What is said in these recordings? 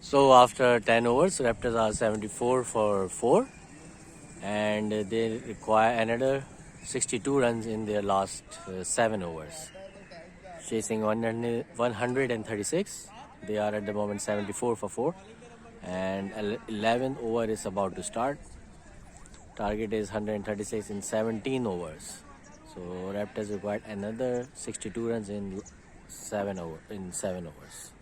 So after 10 overs, Raptors are 74 for 4 and they require another 62 runs in their last 7 overs. Chasing 136, they are at the moment 74 for 4 and 11th over is about to start. Target is 136 in 17 overs. So Raptors required another 62 runs in 7 overs.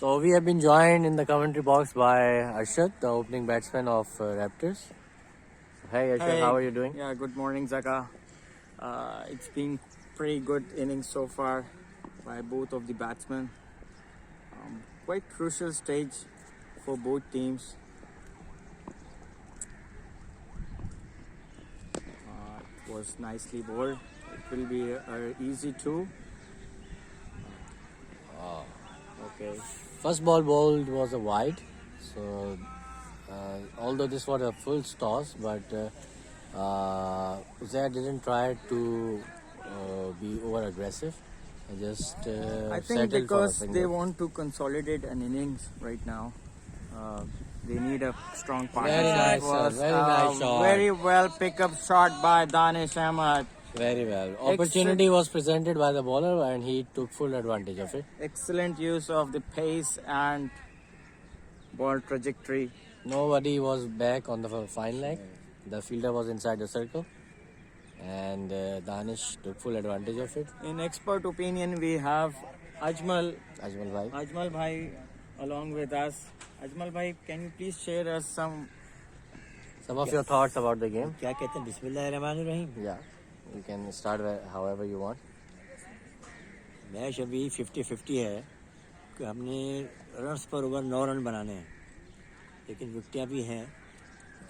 So we have been joined in the commentary box by Arshad, the opening batsman of Raptors. Hey Arshad, Hey. how are you doing? Yeah, good morning, Zaka. It's been pretty good innings so far by both of the batsmen. Quite crucial stage for both teams. It was nicely bowled. It will be easy too. Okay. First ball bowled was a wide. So although this was a full toss, but Uzair didn't try to be over aggressive. Just I think settled because for a they single. want to consolidate an innings right now. They need a strong partner. Very nice, It was sir. Very nice shot. very well pick up shot by Danish Ahmad. Very well. Opportunity was presented by the bowler and he took full advantage of it. Excellent use of the pace and ball trajectory. Nobody was back on the fine leg. The fielder was inside the circle and Danish took full advantage of it. In expert opinion, we have Ajmal Ajmal bhai. along with us. Ajmal bhai, can you please share us some? Some of your thoughts about the game? क्या कहते हैं बिस्मिल्लाहिर्रहमानिर्रहीम. Yeah. You can start however you want. Match अभी 50-50 है कि हमने runs पर over 9 run बनाने हैं, लेकिन विकटें भी हैं.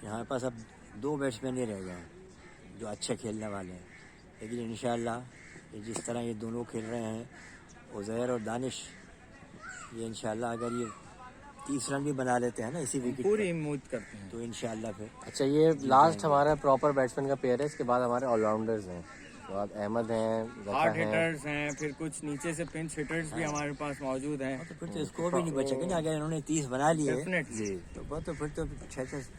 हमारे पास अब 2 बैट्समैन ही रह गए हैं जो अच्छे खेलने वाले हैं, लेकिन इंशाल्लाह ये जिस तरह ये दोनों खेल रहे हैं उज़ैर और दानिश, ये इंशाल्लाह अगर ये 30 रन भी बना लेते हैं ना इसी विकेट पूरी उम्मीद करते हैं. तो इंशाल्लाह फिर अच्छा, ये लास्ट हमारा प्रॉपर बैट्समैन का पेयर है. इसके बाद हमारे ऑलराउंडर्स हैं. तो आप अहमद हैं, जका हार्ड हैं. हिटर्स हैं, फिर कुछ नीचे से पिंच हिटर्स भी हमारे पास मौजूद हैं. तो फिर तो स्कोर भी नहीं बचेगा ना. अगर इन्होंने 30 बना लिए Definitely. तो फिर तो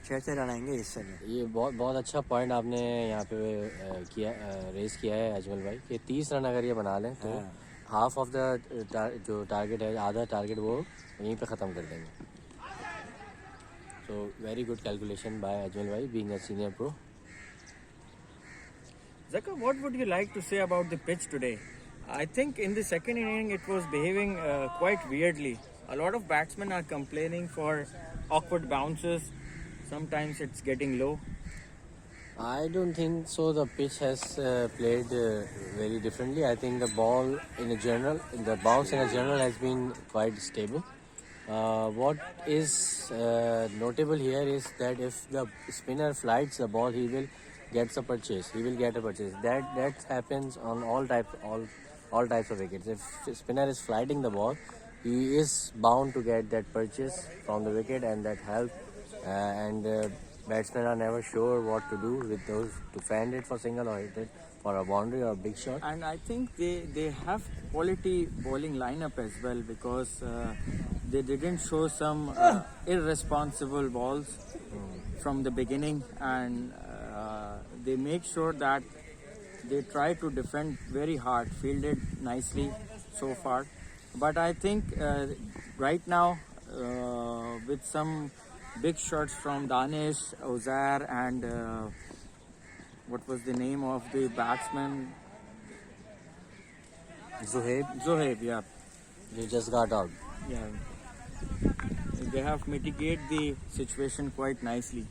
6 रन आएंगे इस समय. ये बहुत अच्छा पॉइंट आपने यहाँ पे रेस किया है अजमल भाई कि 30 रन अगर ये बना लें तो हाफ ऑफ द जो टारगेट है, आधा टारगेट वो यहीं पे ख़त्म कर देंगे. So very good calculation by Ajmal bhai, being a senior pro. Zaka, what would you like to say about the pitch today? I think in the second inning it was behaving quite weirdly. A lot of batsmen are complaining for awkward bounces. Sometimes it's getting low. I don't think so. The pitch has played very differently. I think the ball the bounce in a general has been quite stable. What is notable here is that if the spinner flights the ball, he will get a purchase. That happens on all types of wickets. If spinner is flighting the ball, he is bound to get that purchase from the wicket, and that helps. Batsmen are never sure what to do with those, to fend it for single or hit it for a boundary or a big shot. And I think they have quality bowling lineup as well, because they didn't show some irresponsible balls from the beginning, and they make sure that they try to defend very hard, fielded nicely so far. But I think right now with some big shots from Danish, Uzair, and what was the name of the batsman? Zohaib, yeah. He just got out. Yeah. They have mitigated the situation quite nicely.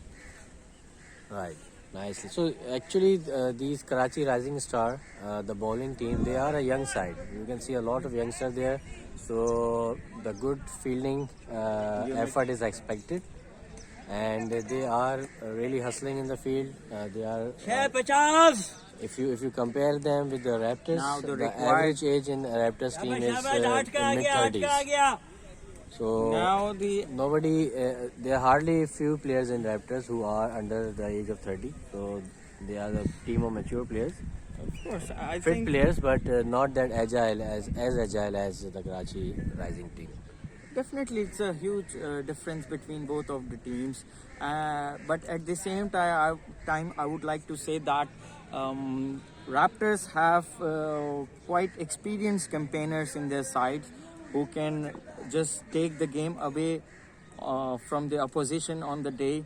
Right, nicely. So actually, these Karachi Rising Star, the bowling team, they are a young side. You can see a lot of youngsters there. So the good fielding effort is expected, and they are really hustling in the field. They are. If you compare them with the Raptors, Now the the average age in the Raptors team is in mid-30s. So Now there are hardly few players in Raptors who are under the age of 30. So They are the team of mature players, Of course, I fit think players, but not that agile as agile as the Karachi Rising team. definitely it's a huge difference between both of the teams. But at the same time, I would like to say that Raptors have quite experienced campaigners in their sides who can just take the game away from the opposition on the day.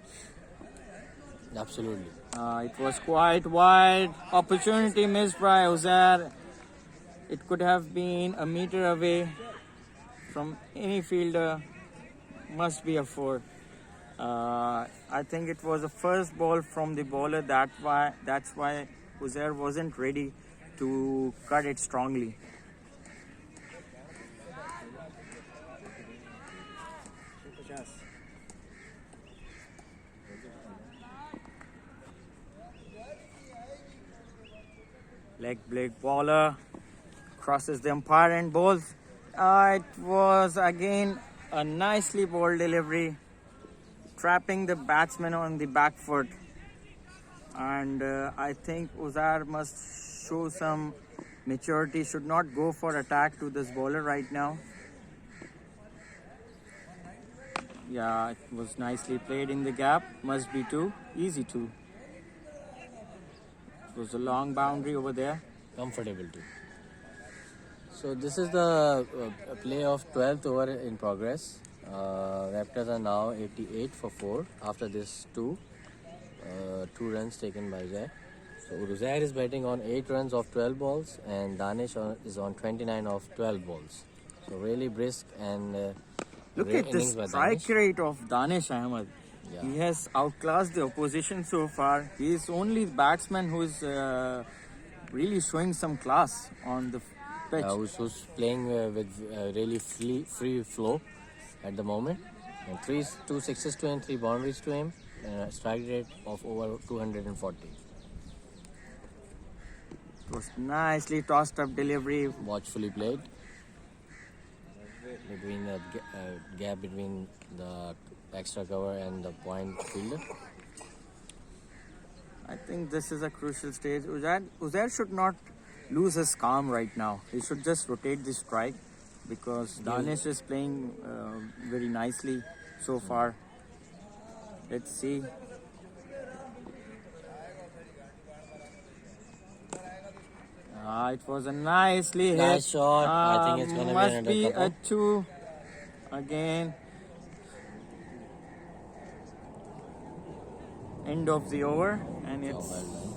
Absolutely. It was quite wide. Opportunity missed by Uzair. It could have been a meter away from any fielder. Must be a four. I think it was a first ball from the bowler. That's why Uzair wasn't ready to cut it strongly. Leg break bowler crosses the umpire and bowls. It was again a nicely bowled delivery, trapping the batsman on the back foot. And I think Uzair must show some maturity, should not go for attack to this bowler right now. Yeah, it was nicely played in the gap. Must be two, easy two. It was a long boundary over there. Comfortable too. So this is the play of 12th over in progress. Raptors are now 88 for 4 after this 2 runs taken by Uzair. So Uzair is batting on 8 runs of 12 balls and Danish is on 29 of 12 balls. So really brisk and Look great at the innings by strike Danish. rate of Danish Ahmed. Yeah. He has outclassed the opposition so far. He is only the batsman who is really showing some class on the pitch. Who's playing with really free flow at the moment. And 2 sixes to him, 3 boundaries to him, and a strike rate of over 240. It was nicely tossed up delivery. Watchfully played between the gap between the extra cover and the point fielder. I think this is a crucial stage. Uzair should not lose his calm right now. He should just rotate the strike because Danish is playing very nicely so far. Let's see. It was a nicely hit. Nice shot. I think it's gonna be must another be couple. a two again. End of the over, and Oh, it's well done.